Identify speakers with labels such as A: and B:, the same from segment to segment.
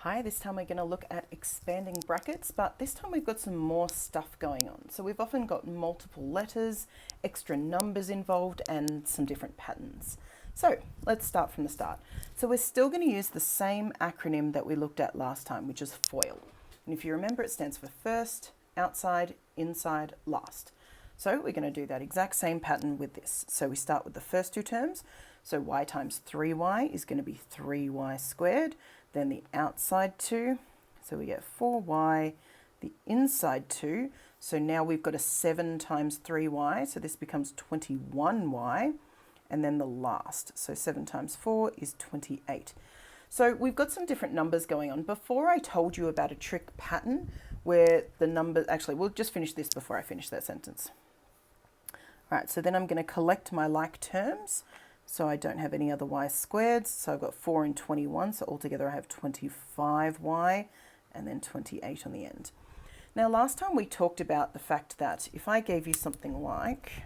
A: Hi, this time we're going to look at expanding brackets, but this time we've got some more stuff going on. So we've often got multiple letters, extra numbers involved, and some different patterns. So let's start from the start. So we're still going to use the same acronym that we looked at last time, which is FOIL. And if you remember, it stands for first, outside, inside, last. So we're going to do that exact same pattern with this. So we start with the first two terms. So y times 3y is going to be 3y squared. Then the outside 2, so we get 4y, the inside 2, so now we've got a 7 times 3y, so this becomes 21y, and then the last, so 7 times 4 is 28. So we've got some different numbers going on. Before I told you about a trick pattern where the numbers, actually we'll just finish this before I finish that sentence. All right, so then I'm going to collect my like terms. So I don't have any other y squared, so I've got 4 and 21, so altogether I have 25y and then 28 on the end. Now last time we talked about the fact that if I gave you something like,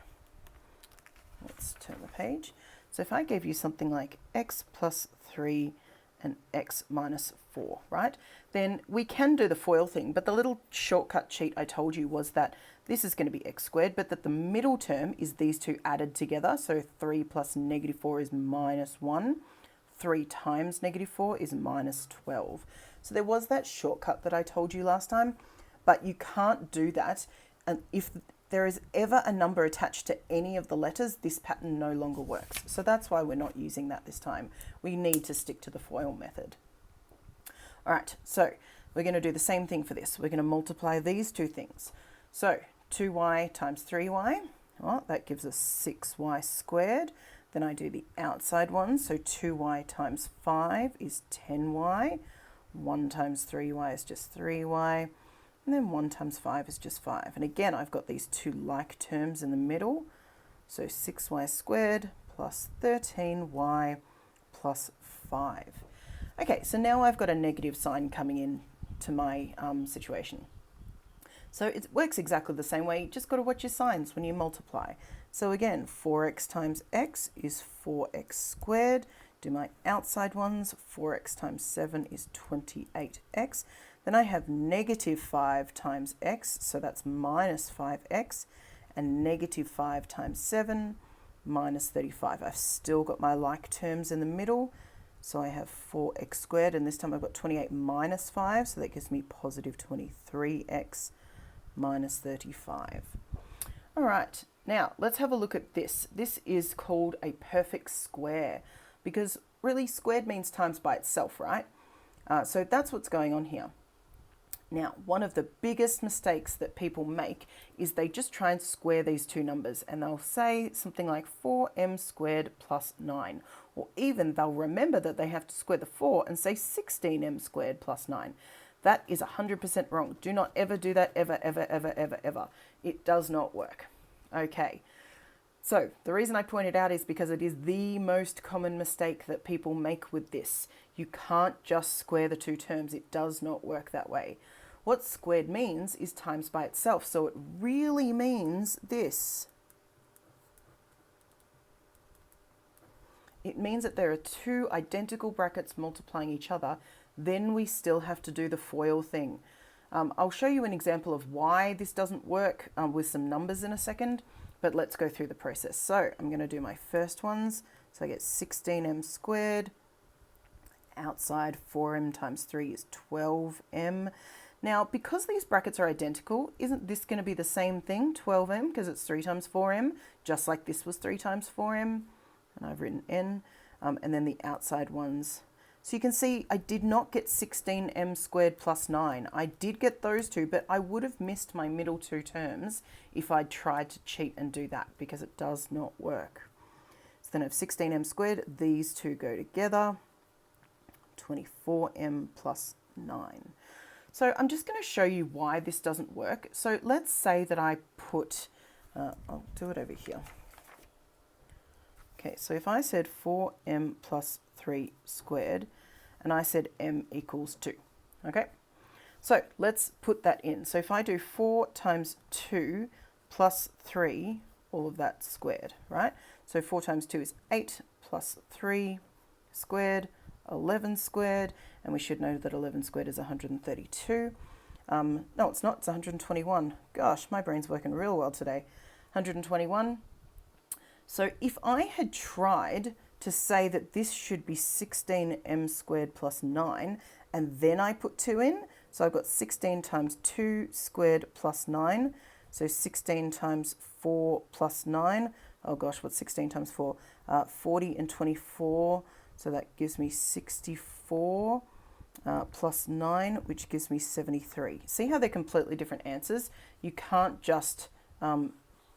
A: let's turn the page, so if I gave you something like x plus 3 and x minus 4, right? Then we can do the FOIL thing, but the little shortcut cheat I told you was that this is going to be x squared, but that the middle term is these two added together. So 3 plus negative 4 is minus 1. 3 times negative 4 is minus 12. So there was that shortcut that I told you last time, but you can't do that. And if there is ever a number attached to any of the letters, this pattern no longer works. So that's why we're not using that this time. We need to stick to the FOIL method. All right, so we're going to do the same thing for this. We're going to multiply these two things. So 2y times 3y, well, that gives us 6y squared. Then I do the outside one, so 2y times 5 is 10y. 1 times 3y is just 3y. And then 1 times 5 is just 5. And again, I've got these two like terms in the middle. So 6y squared plus 13y plus 5. Okay, so now I've got a negative sign coming in to my situation. So it works exactly the same way, you just got to watch your signs when you multiply. So again, 4x times x is 4x squared. Do my outside ones, 4x times 7 is 28x. Then I have negative 5 times x, so that's minus 5x, and negative 5 times 7, minus 35. I've still got my like terms in the middle, so I have 4x squared, and this time I've got 28 minus 5, so that gives me positive 23x minus 35. All right, now let's have a look at this. This is called a perfect square, because really squared means times by itself, right? So that's what's going on here. Now, one of the biggest mistakes that people make is they just try and square these two numbers, and they'll say something like 4m squared plus 9, or even they'll remember that they have to square the 4 and say 16m squared plus 9. That is 100% wrong. Do not ever do that, ever, ever, ever, ever, ever. It does not work. Okay, so the reason I point it out is because it is the most common mistake that people make with this. You can't just square the two terms. It does not work that way. What squared means is times by itself. So it really means this. It means that there are two identical brackets multiplying each other. Then we still have to do the FOIL thing. I'll show you an example of why this doesn't work with some numbers in a second, but let's go through the process. So I'm going to do my first ones. So I get 16m squared. Outside 4m times 3 is 12m. Now, because these brackets are identical, isn't this going to be the same thing, 12m, because it's 3 times 4m, just like this was 3 times 4m, and I've written n, and then the outside ones. So you can see I did not get 16m squared plus 9. I did get those two, but I would have missed my middle two terms if I'd tried to cheat and do that, because it does not work. So then I have 16m squared, these two go together, 24m plus 9. So I'm just going to show you why this doesn't work. So let's say that I put, I'll do it over here. Okay, so if I said 4m plus 3 squared, and I said m equals 2, okay? So let's put that in. So if I do 4 times 2 plus 3, all of that squared, right? So 4 times 2 is 8 plus 3 squared 11 squared, and we should know that 11 squared is 132. No, it's not, it's 121. Gosh, my brain's working real well today. 121. So if I had tried to say that this should be 16m squared plus 9, and then I put 2 in, so I've got 16 times 2 squared plus 9, so 16 times 4 plus 9. Oh gosh, what's 16 times 4? 40 and 24, so that gives me 64 plus 9, which gives me 73. See how they're completely different answers? You can't just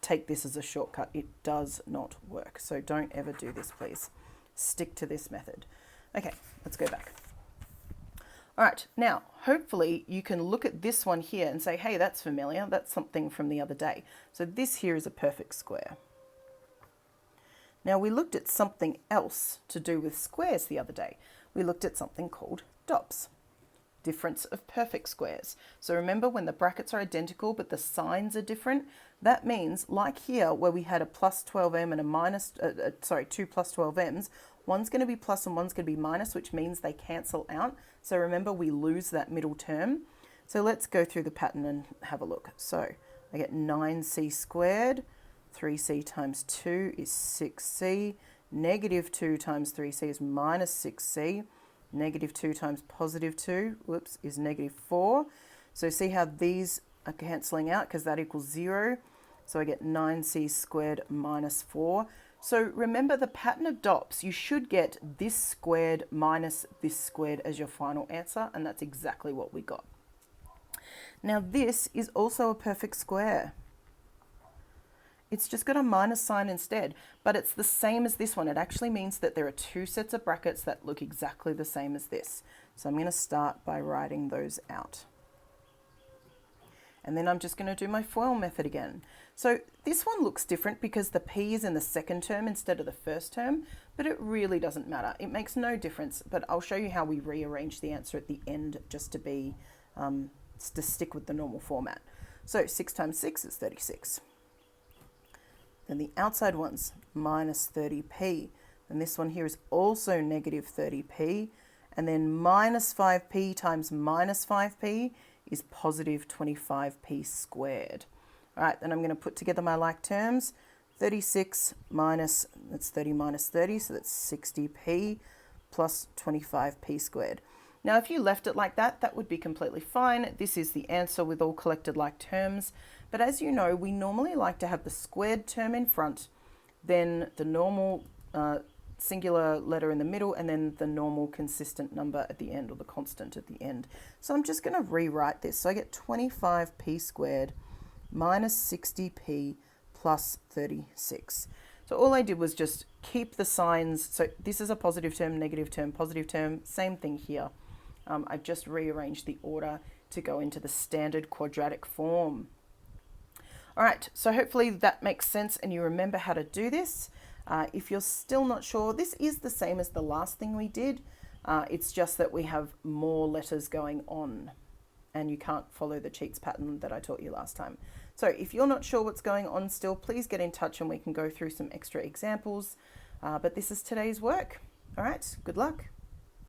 A: take this as a shortcut. It does not work. So don't ever do this, please. Stick to this method. Okay, let's go back. All right, now, hopefully you can look at this one here and say, hey, that's familiar. That's something from the other day. So this here is a perfect square. Now, we looked at something else to do with squares the other day. We looked at something called DOPS, difference of perfect squares. So remember, when the brackets are identical but the signs are different, that means, like here where we had a plus 12m and a minus, two plus 12m's, one's going to be plus and one's going to be minus, which means they cancel out. So remember, we lose that middle term. So let's go through the pattern and have a look. So I get 9c squared, 3c times 2 is 6c, negative 2 times 3c is minus 6c, negative 2 times positive 2, whoops, is negative 4. So see how these are cancelling out because that equals 0. So I get 9c squared minus 4. So remember the pattern of DOPS, you should get this squared minus this squared as your final answer, and that's exactly what we got. Now this is also a perfect square. It's just got a minus sign instead, but it's the same as this one. It actually means that there are two sets of brackets that look exactly the same as this. So I'm going to start by writing those out. And then I'm just going to do my FOIL method again. So this one looks different because the P is in the second term instead of the first term, but it really doesn't matter. It makes no difference, but I'll show you how we rearrange the answer at the end just to be, to stick with the normal format. So 6 times 6 is 36. Then the outside one's minus 30p. And this one here is also negative 30p. And then minus 5p times minus 5p is positive 25p squared. All right, then I'm going to put together my like terms. 36 minus, that's 30 minus 30, so that's 60p plus 25p squared. Now, if you left it like that, that would be completely fine. This is the answer with all collected like terms. But as you know, we normally like to have the squared term in front, then the normal singular letter in the middle, and then the normal consistent number at the end, or the constant at the end. So I'm just going to rewrite this. So I get 25p squared minus 60p plus 36. So all I did was just keep the signs. So this is a positive term, positive term, same thing here. I've just rearranged the order to go into the standard quadratic form. All right, so hopefully that makes sense and you remember how to do this. If you're still not sure, this is the same as the last thing we did. It's just that we have more letters going on and you can't follow the cheats pattern that I taught you last time. So if you're not sure what's going on still, please get in touch and we can go through some extra examples. But this is today's work. All right, good luck.